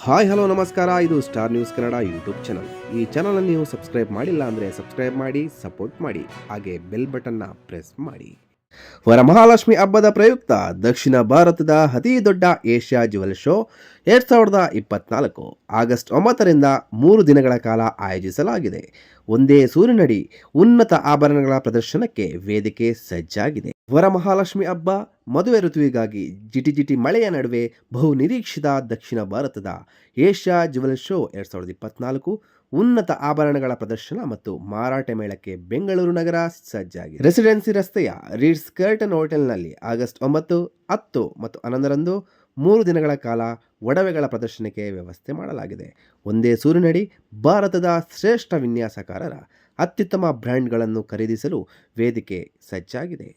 Hi hello ನಮಸ್ಕಾರ. ಇದು star news Kannada YouTube channel. ಈ ಚಾನಲ್ ನೀವು ಸಬ್ಸ್ಕ್ರೈಬ್ ಮಾಡಿಲ್ಲ ಅಂದರೆ ಸಬ್ಸ್ಕ್ರೈಬ್ ಮಾಡಿ, ಸಪೋರ್ಟ್ ಮಾಡಿ, ಹಾಗೆ ಬೆಲ್ ಬಟನ್ನ ಪ್ರೆಸ್ ಮಾಡಿ. ವರಮಹಾಲಕ್ಷ್ಮಿ ಹಬ್ಬದ ಪ್ರಯುಕ್ತ ದಕ್ಷಿಣ ಭಾರತದ ಅತಿ ದೊಡ್ಡ ಏಷ್ಯಾ ಜ್ಯುವೆಲ್ ಶೋ 2024 ಆಗಸ್ಟ್ 9ರಿಂದ 3 ದಿನಗಳ ಕಾಲ ಆಯೋಜಿಸಲಾಗಿದೆ. ಒಂದೇ ಸೂರಿನಡಿ ಉನ್ನತ ಆಭರಣಗಳ ಪ್ರದರ್ಶನಕ್ಕೆ ವೇದಿಕೆ ಸಜ್ಜಾಗಿದೆ. ವರಮಹಾಲಕ್ಷ್ಮಿ ಹಬ್ಬ ಮದುವೆ ಋತುವಿಗಾಗಿ ಜಿಟಿ ಮಳೆಯ ನಡುವೆ ಬಹು ನಿರೀಕ್ಷಿತ ದಕ್ಷಿಣ ಭಾರತದ ಏಷ್ಯಾ ಜ್ಯುವೆಲ್ ಶೋ 2024 ಉನ್ನತ ಆಭರಣಗಳ ಪ್ರದರ್ಶನ ಮತ್ತು ಮಾರಾಟ ಮೇಳಕ್ಕೆ ಬೆಂಗಳೂರು ನಗರ ಸಜ್ಜಾಗಿದೆ. ರೆಸಿಡೆನ್ಸಿ ರಸ್ತೆಯ ರೀಡ್ಸ್ ಕರ್ಟನ್ ಹೋಟೆಲ್ನಲ್ಲಿ ಆಗಸ್ಟ್ 9, 10 ಮತ್ತು 11ರಂದು 3 ದಿನಗಳ ಕಾಲ ಒಡವೆಗಳ ಪ್ರದರ್ಶನಕ್ಕೆ ವ್ಯವಸ್ಥೆ ಮಾಡಲಾಗಿದೆ. ಒಂದೇ ಸೂರಿನಡಿ ಭಾರತದ ಶ್ರೇಷ್ಠ ವಿನ್ಯಾಸಕಾರರ ಅತ್ಯುತ್ತಮ ಬ್ರ್ಯಾಂಡ್ಗಳನ್ನು ಖರೀದಿಸಲು ವೇದಿಕೆ ಸಜ್ಜಾಗಿದೆ.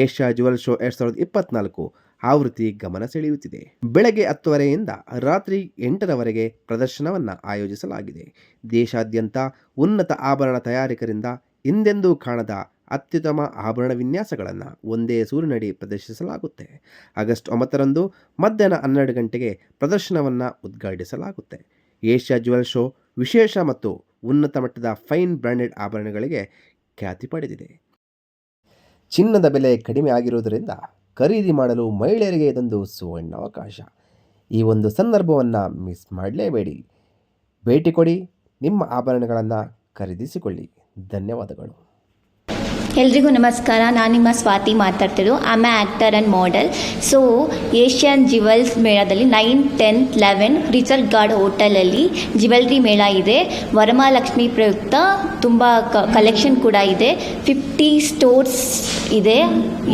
ಏಷ್ಯಾ ಜ್ಯುವೆಲ್ ಶೋ 2024 ಆವೃತ್ತಿ ಗಮನ ಸೆಳೆಯುತ್ತಿದೆ. ಬೆಳಗ್ಗೆ 10 ರಾತ್ರಿ 8ರವರೆಗೆ ಪ್ರದರ್ಶನವನ್ನು ಆಯೋಜಿಸಲಾಗಿದೆ. ದೇಶಾದ್ಯಂತ ಉನ್ನತ ಆಭರಣ ತಯಾರಕರಿಂದ ಹಿಂದೆಂದೂ ಕಾಣದ ಅತ್ಯುತ್ತಮ ಆಭರಣ ವಿನ್ಯಾಸಗಳನ್ನು ಒಂದೇ ಸೂರಿನಡಿ ಪ್ರದರ್ಶಿಸಲಾಗುತ್ತೆ. ಆಗಸ್ಟ್ 9ರಂದು ಮಧ್ಯಾಹ್ನ 12 ಗಂಟೆಗೆ ಪ್ರದರ್ಶನವನ್ನು ಉದ್ಘಾಟಿಸಲಾಗುತ್ತೆ. ಏಷ್ಯಾ ಜ್ಯುವೆಲ್ ಶೋ ವಿಶೇಷ ಮತ್ತು ಉನ್ನತ ಮಟ್ಟದ ಫೈನ್ ಬ್ರ್ಯಾಂಡೆಡ್ ಆಭರಣಗಳಿಗೆ ಖ್ಯಾತಿ ಪಡೆದಿದೆ. ಚಿನ್ನದ ಬೆಲೆ ಕಡಿಮೆ ಆಗಿರುವುದರಿಂದ ಖರೀದಿ ಮಾಡಲು ಮಹಿಳೆಯರಿಗೆ ಇದೊಂದು ಸುವರ್ಣ ಅವಕಾಶ. ಈ ಒಂದು ಸಂದರ್ಭವನ್ನು ಮಿಸ್ ಮಾಡಲೇಬೇಡಿ. ಭೇಟಿ ಕೊಡಿ, ನಿಮ್ಮ ಆಭರಣಗಳನ್ನು ಖರೀದಿಸಿಕೊಳ್ಳಿ. ಧನ್ಯವಾದಗಳು. ಎಲ್ರಿಗೂ ನಮಸ್ಕಾರ. ನಾನು ನಿಮ್ಮ ಸ್ವಾತಿ ಮಾತಾಡ್ತಿದ್ದು. Am a actor and model. So Asian jewels ಮೇಳದಲ್ಲಿ 9, 10, 11 ರಿಚರ್ಡ್ ಗಾರ್ಡ್ ಹೋಟೆಲಲ್ಲಿ ಜ್ಯುವೆಲ್ರಿ ಮೇಳ ಇದೆ. ವರಮಹಾಲಕ್ಷ್ಮಿ ಪ್ರಯುಕ್ತ ತುಂಬ ಕಲೆಕ್ಷನ್ ಕೂಡ ಇದೆ. 50 ಸ್ಟೋರ್ಸ್ ಇದೆ.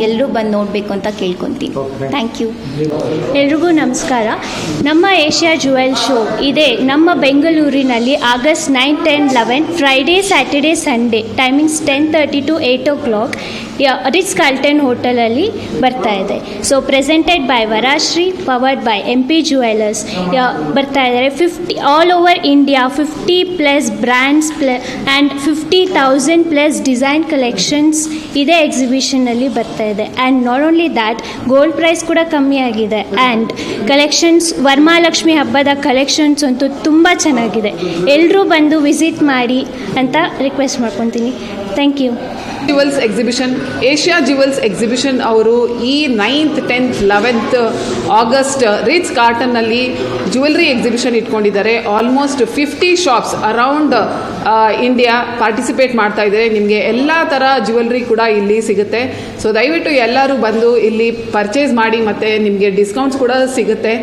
ಎಲ್ಲರೂ ಬಂದು ನೋಡಬೇಕು ಅಂತ ಕೇಳ್ಕೊತೀನಿ. Thank you. ಎಲ್ರಿಗೂ ನಮಸ್ಕಾರ. ನಮ್ಮ ಏಷ್ಯಾ ಜ್ಯುವೆಲ್ ಶೋ ಇದೆ ನಮ್ಮ ಬೆಂಗಳೂರಿನಲ್ಲಿ August 9, 10, 11 Friday, Saturday, Sunday. Timings 10:30 to 8 o'clock Ritz Carlton ಹೋಟೆಲಲ್ಲಿ ಬರ್ತಾ ಇದೆ. So presented by Varashree, powered by MP jewellers. ಬರ್ತಾ ಇದ್ದಾರೆ 50 all over India 50+ brands and 50,000+ design collections ಇದೇ ಎಕ್ಸಿಬಿಷನಲ್ಲಿ ಬರ್ತಾ ಇದೆ. And not only that, gold price ಕೂಡ ಕಮ್ಮಿ ಆಗಿದೆ. ಆ್ಯಂಡ್ ಕಲೆಕ್ಷನ್ಸ್, ವರಮಹಾಲಕ್ಷ್ಮಿ ಹಬ್ಬದ ಕಲೆಕ್ಷನ್ಸ್ ಅಂತೂ ತುಂಬ ಚೆನ್ನಾಗಿದೆ. ಎಲ್ಲರೂ ಬಂದು ವಿಸಿಟ್ ಮಾಡಿ ಅಂತ ರಿಕ್ವೆಸ್ಟ್ ಮಾಡ್ಕೊತೀನಿ. Thank you. Jewels exhibition, Asia jewels exhibition ಅವರು ಈ 9th, 10th, 11th August Ritz ಕಾರ್ಟನ್ನಲ್ಲಿ ಜ್ಯುವೆಲ್ರಿ ಎಕ್ಸಿಬಿಷನ್ ಇಟ್ಕೊಂಡಿದ್ದಾರೆ. Almost 50 shops around India participate ಮಾಡ್ತಾ ಇದ್ದಾರೆ. ನಿಮಗೆ ಎಲ್ಲ ಥರ ಜ್ಯುವೆಲ್ರಿ ಕೂಡ ಇಲ್ಲಿ ಸಿಗುತ್ತೆ. ಸೊ ದಯವಿಟ್ಟು ಎಲ್ಲರೂ ಬಂದು ಇಲ್ಲಿ ಪರ್ಚೇಸ್ ಮಾಡಿ, ಮತ್ತು ನಿಮಗೆ ಡಿಸ್ಕೌಂಟ್ಸ್ ಕೂಡ ಸಿಗುತ್ತೆ.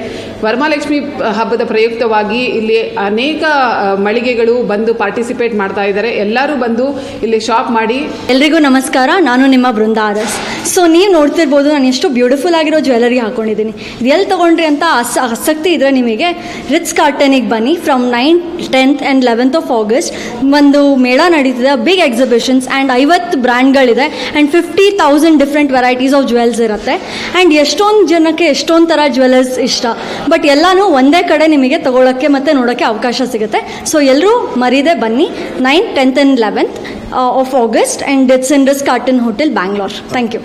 ವರಮಹಾಲಕ್ಷ್ಮಿ ಹಬ್ಬದ ಪ್ರಯುಕ್ತವಾಗಿ ಇಲ್ಲಿ ಅನೇಕ ಮಳಿಗೆಗಳು ಬಂದು ಪಾರ್ಟಿಸಿಪೇಟ್ ಮಾಡ್ತಾ ಇದ್ದಾರೆ. ಎಲ್ಲರೂ ಬಂದು ಇಲ್ಲಿ ಶಾಪ್ ಮಾಡಿ. ಎಲ್ರಿಗೂ ನಮಸ್ಕಾರ. ನಾನು ನಿಮ್ಮ ಬೃಂದಾರಸ್. ಸೊ ನೀವು ನೋಡ್ತಿರ್ಬೋದು, ನಾನು ಎಷ್ಟು ಬ್ಯೂಟಿಫುಲ್ ಆಗಿರೋ ಜ್ಯುವೆಲರಿ ಹಾಕೊಂಡಿದ್ದೀನಿ. ಇದು ಎಲ್ಲಿ ತೊಗೊಂಡ್ರಿ ಅಂತ ಆಸಕ್ತಿ ಇದ್ದರೆ ನಿಮಗೆ ರಿಚ್ ಕಾರ್ಟನಿಗೆ ಬನ್ನಿ. From 9, 10th and 11th of August ಒಂದು ಮೇಳ ನಡೀತಿದೆ. ಬಿಗ್ ಎಕ್ಸಿಬಿಷನ್ಸ್ ಆ್ಯಂಡ್ 50 ಬ್ರ್ಯಾಂಡ್ಗಳಿದೆ and 50,000 different varieties of jewels ಇರುತ್ತೆ. ಆ್ಯಂಡ್ ಎಷ್ಟೊಂದು ಜನಕ್ಕೆ ಎಷ್ಟೊಂದು ಥರ ಜ್ಯುವೆಲರ್ಸ್ ಇಷ್ಟ. ಬಟ್ ಎಲ್ಲನೂ ಒಂದೇ ಕಡೆ ನಿಮಗೆ ತೊಗೊಳಕ್ಕೆ ಮತ್ತು ನೋಡೋಕ್ಕೆ ಅವಕಾಶ ಸಿಗುತ್ತೆ. ಸೊ ಎಲ್ಲರೂ ಮರೀದೆ ಬನ್ನಿ. 9, 10th and 11th of August, and it's in Ritz Carlton Hotel, Bangalore. Thank you.